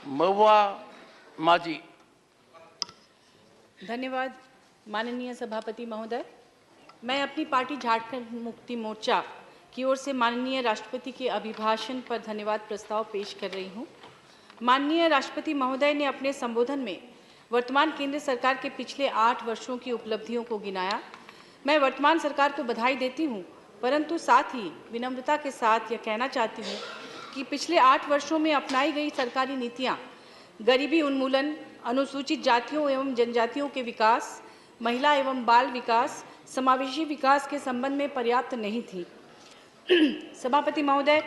महुआ माजी। धन्यवाद माननीय सभापति महोदय। मैं अपनी पार्टी झारखंड मुक्ति मोर्चा की ओर से माननीय राष्ट्रपति के अभिभाषण पर धन्यवाद प्रस्ताव पेश कर रही हूं। माननीय राष्ट्रपति महोदय ने अपने संबोधन में वर्तमान केंद्र सरकार के पिछले 8 वर्षों की उपलब्धियों को गिनाया। मैं वर्तमान सरकार को बधाई देती हूं, परंतु साथ ही विनम्रता के साथ यह कहना चाहती हूं कि पिछले 8 वर्षों में अपनाई गई सरकारी नीतियां गरीबी उन्मूलन, अनुसूचित जातियों एवं जनजातियों के विकास, महिला एवं बाल विकास, समावेशी विकास के संबंध में पर्याप्त नहीं थी। सभापति महोदय,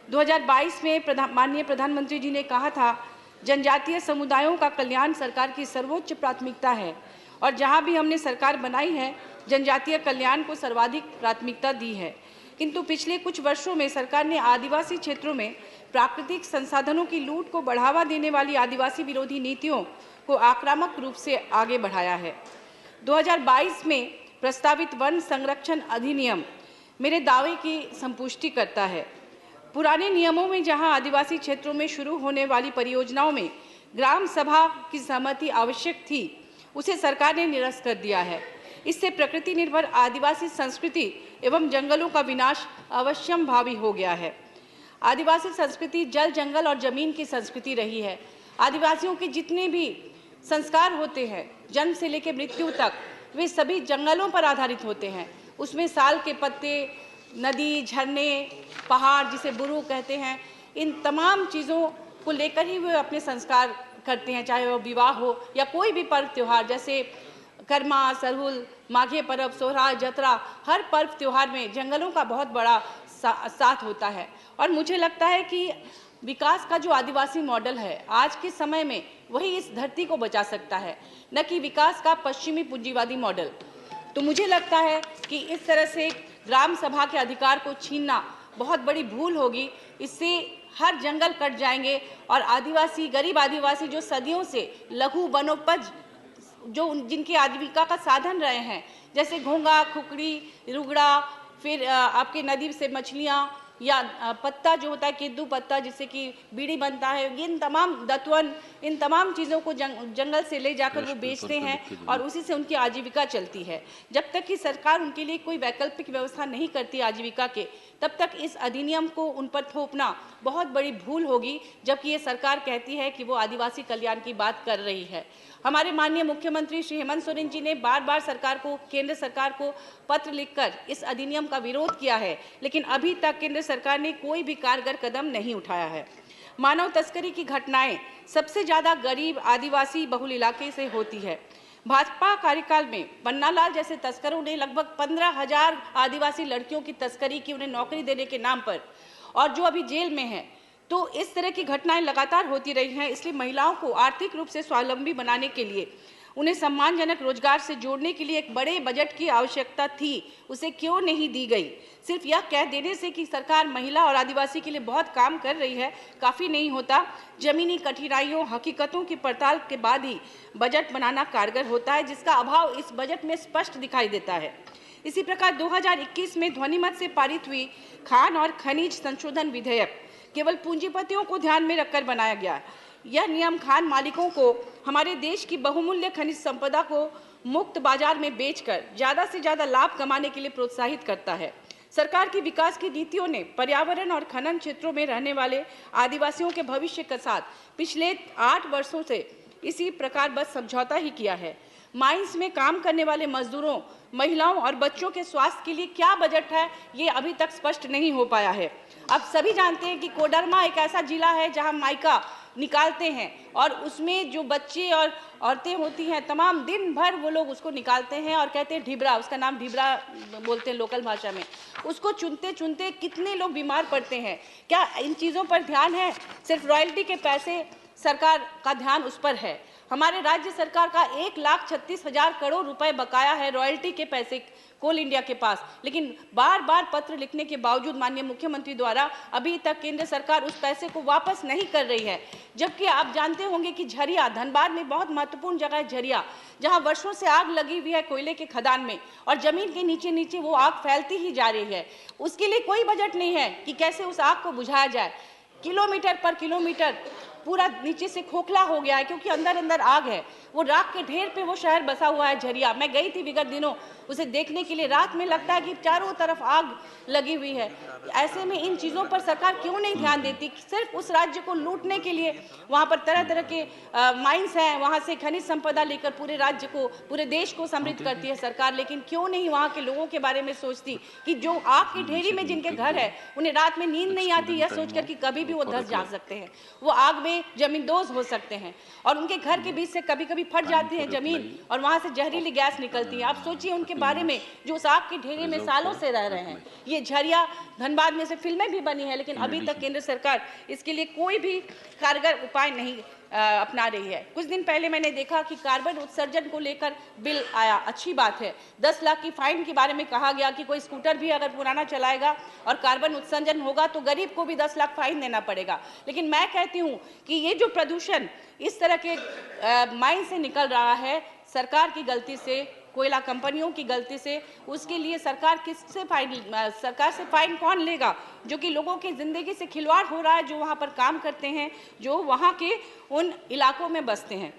2022 में माननीय प्रधानमंत्री जी ने कहा था, जनजातीय समुदायों का कल्याण सरकार की सर्वोच्च प्राथमिकता है और जहां भी हमने सरकार बनाई है, जनजातीय कल्याण को सर्वाधिक प्राथमिकता दी है। किंतु पिछले कुछ वर्षों में सरकार ने आदिवासी क्षेत्रों में प्राकृतिक संसाधनों की लूट को बढ़ावा देने वाली आदिवासी विरोधी नीतियों को आक्रामक रूप से आगे बढ़ाया है। 2022 में प्रस्तावित वन संरक्षण अधिनियम मेरे दावे की संपुष्टि करता है। पुराने नियमों में जहां आदिवासी क्षेत्रों में शुरू होने वाली परियोजनाओं में ग्राम सभा की सहमति आवश्यक थी, उसे सरकार ने निरस्त कर दिया है। इससे प्रकृति निर्भर आदिवासी संस्कृति एवं जंगलों का विनाश अवश्यंभावी हो गया है। आदिवासी संस्कृति जल, जंगल और जमीन की संस्कृति रही है। आदिवासियों के जितने भी संस्कार होते हैं, जन्म से लेकर मृत्यु तक, वे सभी जंगलों पर आधारित होते हैं। उसमें साल के पत्ते, नदी, झरने, पहाड़ जिसे बुरु कहते हैं, इन तमाम चीज़ों को लेकर ही वे अपने संस्कार करते हैं, चाहे वो विवाह हो या कोई भी पर्व त्योहार, जैसे कर्मा, सरहुल, माघे पर्व, सोहराय, जतरा, हर पर्व त्योहार में जंगलों का बहुत बड़ा साथ होता है। और मुझे लगता है कि विकास का जो आदिवासी मॉडल है आज के समय में, वही इस धरती को बचा सकता है, न कि विकास का पश्चिमी पूंजीवादी मॉडल। तो मुझे लगता है कि इस तरह से ग्राम सभा के अधिकार को छीनना बहुत बड़ी भूल होगी। इससे हर जंगल कट जाएंगे और आदिवासी, गरीब आदिवासी जो सदियों से लघु वनोपज जो जिनकी आजीविका का साधन रहे हैं, जैसे घोंगा, खुकड़ी, रुगड़ा, फिर आपके नदी से मछलियाँ या पत्ता जो होता है किद्दू पत्ता जिससे कि बीड़ी बनता है, इन तमाम दतवन, इन तमाम चीज़ों को जंगल से ले जाकर वो बेचते हैं और उसी से उनकी आजीविका चलती है। जब तक कि सरकार उनके लिए कोई वैकल्पिक व्यवस्था नहीं करती आजीविका के, तब तक इस अधिनियम को उन पर थोपना बहुत बड़ी भूल होगी, जबकि ये सरकार कहती है कि वो आदिवासी कल्याण की बात कर रही है। हमारे माननीय मुख्यमंत्री श्री हेमंत सोरेन जी ने बार बार सरकार को, केंद्र सरकार को पत्र लिखकर इस अधिनियम का विरोध किया है, लेकिन अभी तक केंद्र सरकार ने कोई भी कारगर कदम नहीं उठाया है। मानव तस्करी की घटनाएं सबसे ज़्यादा गरीब आदिवासी बहुल इलाके से होती है। भाजपा कार्यकाल में पन्नालाल जैसे तस्करों ने लगभग 15,000 आदिवासी लड़कियों की तस्करी की, उन्हें नौकरी देने के नाम पर, और जो अभी जेल में हैं। तो इस तरह की घटनाएं लगातार होती रही हैं। इसलिए महिलाओं को आर्थिक रूप से स्वावलंबी बनाने के लिए, उन्हें सम्मानजनक रोजगार से जोड़ने के लिए एक बड़े बजट की आवश्यकता थी। उसे क्यों नहीं दी गई? सिर्फ यह कह देने से कि सरकार महिला और आदिवासी के लिए बहुत काम कर रही है, काफ़ी नहीं होता। जमीनी कठिनाइयों, हकीकतों की पड़ताल के बाद ही बजट बनाना कारगर होता है, जिसका अभाव इस बजट में स्पष्ट दिखाई देता है। इसी प्रकार 2021 में ध्वनिमत से पारित हुई खान और खनिज संशोधन विधेयक केवल पूंजीपतियों को ध्यान में रखकर बनाया गया। यह नियम खान मालिकों को हमारे देश की बहुमूल्य खनिज संपदा को मुक्त बाजार में बेचकर ज़्यादा से ज़्यादा लाभ कमाने के लिए प्रोत्साहित करता है। सरकार की विकास की नीतियों ने पर्यावरण और खनन क्षेत्रों में रहने वाले आदिवासियों के भविष्य के साथ पिछले 8 वर्षों से इसी प्रकार बस समझौता ही किया है। माइंस में काम करने वाले मजदूरों, महिलाओं और बच्चों के स्वास्थ्य के लिए क्या बजट है, ये अभी तक स्पष्ट नहीं हो पाया है। अब सभी जानते हैं कि कोडरमा एक ऐसा जिला है जहां माइका निकालते हैं और उसमें जो बच्चे और औरतें होती हैं, तमाम दिन भर वो लोग उसको निकालते हैं और कहते हैं ढिबरा, उसका नाम ढिबरा बोलते हैं लोकल भाषा में। उसको चुनते चुनते कितने लोग बीमार पड़ते हैं। क्या इन चीज़ों पर ध्यान है? सिर्फ रॉयल्टी के पैसे, सरकार का ध्यान उस पर है। हमारे राज्य सरकार का 1,36,000 करोड़ रुपए बकाया है रॉयल्टी के पैसे कोल इंडिया के पास, लेकिन बार बार पत्र लिखने के बावजूद माननीय मुख्यमंत्री द्वारा अभी तक केंद्र सरकार उस पैसे को वापस नहीं कर रही है। जबकि आप जानते होंगे कि झरिया, धनबाद में बहुत महत्वपूर्ण जगह है झरिया, जहां वर्षों से आग लगी हुई है कोयले के खदान में और जमीन के नीचे नीचे वो आग फैलती ही जा रही है। उसके लिए कोई बजट नहीं है कि कैसे उस आग को बुझाया जाए। किलोमीटर पर किलोमीटर पूरा नीचे से खोखला हो गया है क्योंकि अंदर अंदर आग है। वो राख के ढेर पे वो शहर बसा हुआ है झरिया। मैं गई थी विगत दिनों उसे देखने के लिए। रात में लगता है कि चारों तरफ आग लगी हुई है। ऐसे में इन चीज़ों पर सरकार क्यों नहीं ध्यान देती? सिर्फ उस राज्य को लूटने के लिए वहाँ पर तरह तरह के माइंस हैं, वहाँ से खनिज संपदा लेकर पूरे राज्य को, पूरे देश को समृद्ध करती है सरकार। लेकिन क्यों नहीं वहाँ के लोगों के बारे में सोचती कि जो आग की ढेरी में जिनके घर है उन्हें रात में नींद नहीं आती यह सोचकर कि कभी भी वो धंस जा सकते हैं, वो आग में जमींदोज हो सकते हैं और उनके घर के बीच से कभी कभी फट जाती है जमीन और वहाँ से जहरीली गैस निकलती है। आप सोचिए उनके बारे में जो उस आग की ढेरी में सालों से रह रहे हैं। ये झरिया धनबाद में से फिल्में भी बनी है लेकिन अभी तक केंद्र सरकार इसके लिए कोई भी कारगर उपाय नहीं अपना रही है। कुछ दिन पहले मैंने देखा कि कार्बन उत्सर्जन को लेकर बिल आया, अच्छी बात है। 10 लाख की फाइन के बारे में कहा गया कि कोई स्कूटर भी अगर पुराना चलाएगा और कार्बन उत्सर्जन होगा तो गरीब को भी 10 लाख फाइन देना पड़ेगा। लेकिन मैं कहती हूँ कि ये जो प्रदूषण इस तरह के माइन से निकल रहा है सरकार की गलती से, कोयला कंपनियों की गलती से, उसके लिए सरकार से फाइन कौन लेगा? जो कि लोगों की जिंदगी से खिलवाड़ हो रहा है, जो वहाँ पर काम करते हैं, जो वहाँ के उन इलाकों में बसते हैं।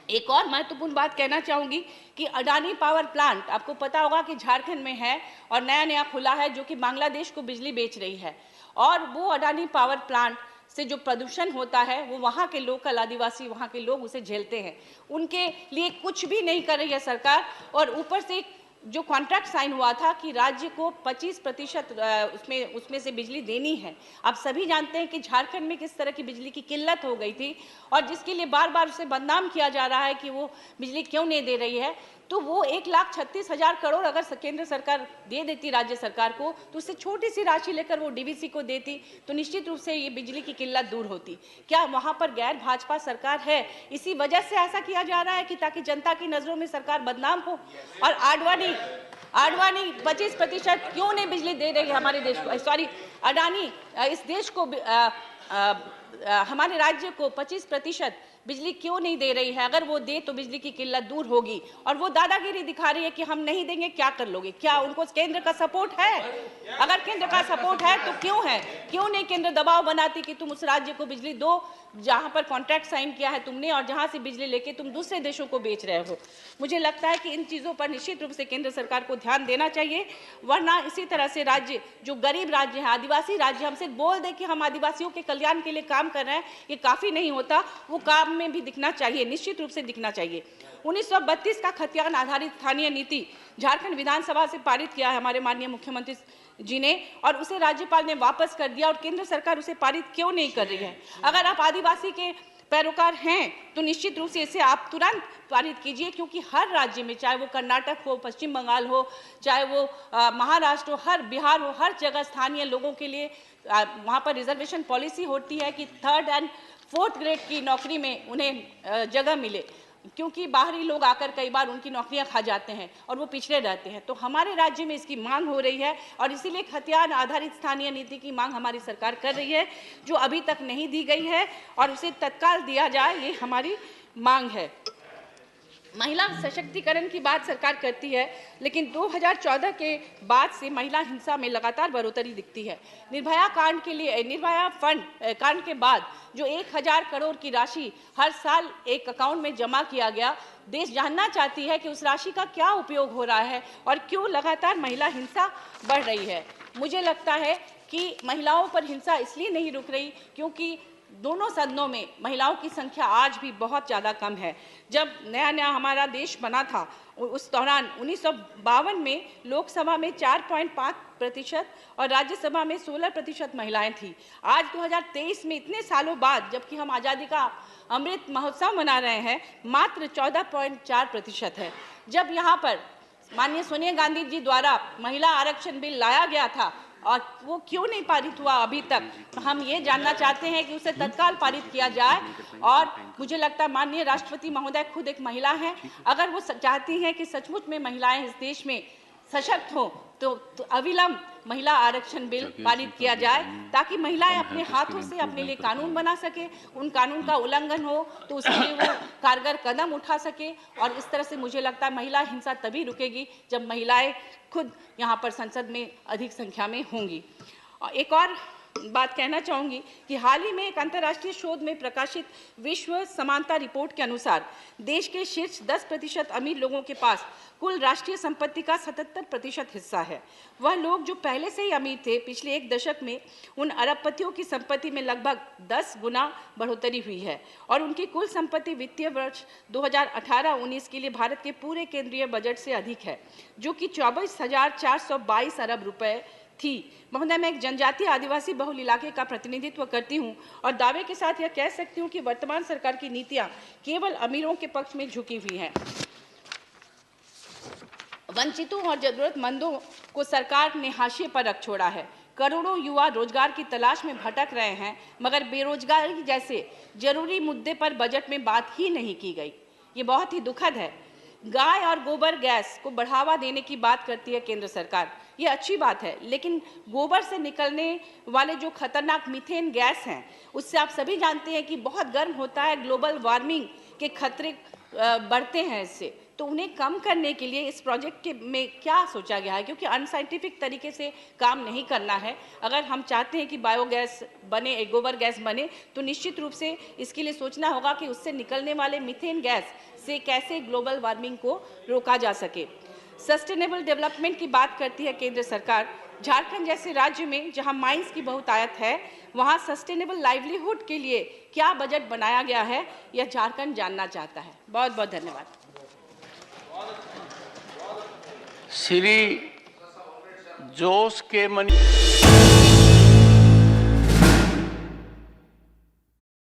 एक और महत्वपूर्ण बात कहना चाहूँगी कि अडानी पावर प्लांट, आपको पता होगा कि झारखंड में है और नया खुला है जो कि बांग्लादेश को बिजली बेच रही है। और वो अडानी पावर प्लांट से जो प्रदूषण होता है वो वहाँ के लोकल आदिवासी, वहाँ के लोग उसे झेलते हैं। उनके लिए कुछ भी नहीं कर रही है सरकार। और ऊपर से जो कॉन्ट्रैक्ट साइन हुआ था कि राज्य को 25% उसमें से बिजली देनी है। आप सभी जानते हैं कि झारखंड में किस तरह की बिजली की किल्लत हो गई थी और जिसके लिए बार बार उसे बदनाम किया जा रहा है कि वो बिजली क्यों नहीं दे रही है। तो वो 1,36,000 करोड़ अगर केंद्र सरकार दे देती राज्य सरकार को तो उससे छोटी सी राशि लेकर वो डीवीसी को देती तो निश्चित रूप से ये बिजली की किल्लत दूर होती। क्या वहाँ पर गैर भाजपा सरकार है? इसी वजह से ऐसा किया जा रहा है कि ताकि जनता की नज़रों में सरकार बदनाम हो। और आडवाणी 25% क्यों नहीं बिजली दे रही है हमारे देश को? सॉरी, अडानी इस देश को हमारे राज्य को 25% बिजली क्यों नहीं दे रही है? अगर वो दे तो बिजली की किल्लत दूर होगी। और वो दादागिरी दिखा रही है कि हम नहीं देंगे, क्या कर लोगे? क्या उनको केंद्र का सपोर्ट है? अगर केंद्र का सपोर्ट है तो क्यों है? क्यों नहीं केंद्र दबाव बनाती कि तुम उस राज्य को बिजली दो जहां पर कॉन्ट्रैक्ट साइन किया है तुमने और जहां से बिजली लेके तुम दूसरे देशों को बेच रहे हो? मुझे लगता है कि इन चीज़ों पर निश्चित रूप से केंद्र सरकार को ध्यान देना चाहिए, वरना इसी तरह से राज्य जो गरीब राज्य है, आदिवासी राज्य, हम सिर्फ बोल दें कि हम आदिवासियों के कल्याण के लिए काम कर रहे हैं, ये काफ़ी नहीं होता। वो काम में भी दिखना चाहिए, निश्चित रूप से दिखना चाहिए। 1932 का खतियान आधारित स्थानीय नीति झारखंड विधानसभा से पारित किया है हमारे माननीय मुख्यमंत्री जी ने और उसे राज्यपाल ने वापस कर दिया। और केंद्र सरकार उसे पारित क्यों नहीं कर रही है? अगर आप आदिवासी के पैरोकार हैं तो निश्चित रूप से इसे आप तुरंत पारित कीजिए, क्योंकि हर राज्य में, चाहे वो कर्नाटक हो, पश्चिम बंगाल हो, चाहे वो महाराष्ट्र हो, हर बिहार हो, हर जगह स्थानीय लोगों के लिए वहाँ पर रिजर्वेशन पॉलिसी होती है कि 3rd और 4th ग्रेड की नौकरी में उन्हें जगह मिले, क्योंकि बाहरी लोग आकर कई बार उनकी नौकरियां खा जाते हैं और वो पिछड़े रहते हैं। तो हमारे राज्य में इसकी मांग हो रही है और इसीलिए खतियान आधारित स्थानीय नीति की मांग हमारी सरकार कर रही है, जो अभी तक नहीं दी गई है और उसे तत्काल दिया जाए, ये हमारी मांग है। महिला सशक्तिकरण की बात सरकार करती है, लेकिन 2014 के बाद से महिला हिंसा में लगातार बढ़ोतरी दिखती है। निर्भया कांड के लिए, निर्भया फंड कांड के बाद जो 1000 करोड़ की राशि हर साल एक अकाउंट में जमा किया गया, देश जानना चाहती है कि उस राशि का क्या उपयोग हो रहा है और क्यों लगातार महिला हिंसा बढ़ रही है। मुझे लगता है कि महिलाओं पर हिंसा इसलिए नहीं रुक रही क्योंकि दोनों सदनों में महिलाओं की संख्या आज भी बहुत ज़्यादा कम है। जब नया हमारा देश बना था उस दौरान 1952 में लोकसभा में 4.5% और राज्यसभा में 16% महिलाएं थी। आज 2023 में इतने सालों बाद, जबकि हम आज़ादी का अमृत महोत्सव मना रहे हैं, मात्र 14.4% है। जब यहाँ पर माननीय सोनिया गांधी जी द्वारा महिला आरक्षण बिल लाया गया था और वो क्यों नहीं पारित हुआ अभी तक, तो हम ये जानना चाहते हैं कि उसे तत्काल पारित किया जाए। और मुझे लगता है माननीय राष्ट्रपति महोदय खुद एक महिला हैं, अगर वो चाहती हैं कि सचमुच में महिलाएं इस देश में सशक्त हो तो अविलंब महिला आरक्षण बिल पारित किया जाए, ताकि महिलाएं अपने हाथों से अपने लिए कानून बना सके, उन कानून का उल्लंघन हो तो उसके लिए वो कारगर कदम उठा सके। और इस तरह से मुझे लगता है महिला हिंसा तभी रुकेगी जब महिलाएं खुद यहाँ पर संसद में अधिक संख्या में होंगी। और एक और बात कहना चाहूंगी कि हाल ही में एक अंतर्राष्ट्रीय शोध में प्रकाशित विश्व समानता रिपोर्ट के अनुसार देश के शीर्ष 10% अमीर लोगों के पास कुल राष्ट्रीय संपत्ति का 77% हिस्सा है। वह लोग जो पहले से ही अमीर थे, पिछले एक दशक में उन अरबपतियों की संपत्ति में लगभग 10 गुना बढ़ोतरी हुई है और उनकी कुल संपत्ति वित्तीय वर्ष 2018-19 के लिए भारत के पूरे केंद्रीय बजट से अधिक है, जो कि 24,422 अरब रुपए थी। महोदय, मैं एक जनजातीय आदिवासी बहुल इलाके का प्रतिनिधित्व करती हूं और दावे के साथ यह कह सकती हूं कि वर्तमान सरकार की नीतियां केवल अमीरों के पक्ष में झुकी हुई हैं। वंचितों और जरूरतमंदों को सरकार ने हाशिए पर रख छोड़ा है। करोड़ों युवा रोजगार की तलाश में भटक रहे हैं, मगर बेरोजगारी जैसे जरूरी मुद्दे पर बजट में बात ही नहीं की गई। ये बहुत ही दुखद है। गाय और गोबर गैस को बढ़ावा देने की बात करती है केंद्र सरकार, ये अच्छी बात है, लेकिन गोबर से निकलने वाले जो खतरनाक मीथेन गैस हैं, उससे आप सभी जानते हैं कि बहुत गर्म होता है, ग्लोबल वार्मिंग के खतरे बढ़ते हैं इससे। तो उन्हें कम करने के लिए इस प्रोजेक्ट के में क्या सोचा गया है, क्योंकि अनसाइंटिफिक तरीके से काम नहीं करना है। अगर हम चाहते हैं कि बायोगैस बने, गोबर गैस बने, तो निश्चित रूप से इसके लिए सोचना होगा कि उससे निकलने वाले मीथेन गैस से कैसे ग्लोबल वार्मिंग को रोका जा सके। सस्टेनेबल डेवलपमेंट की बात करती है केंद्र सरकार। झारखंड जैसे राज्य में जहां माइंस की बहुतायत है, वहां सस्टेनेबल लाइवलीहुड के लिए क्या बजट बनाया गया है, यह झारखंड जानना चाहता है। बहुत बहुत धन्यवाद। श्री जोश के मनी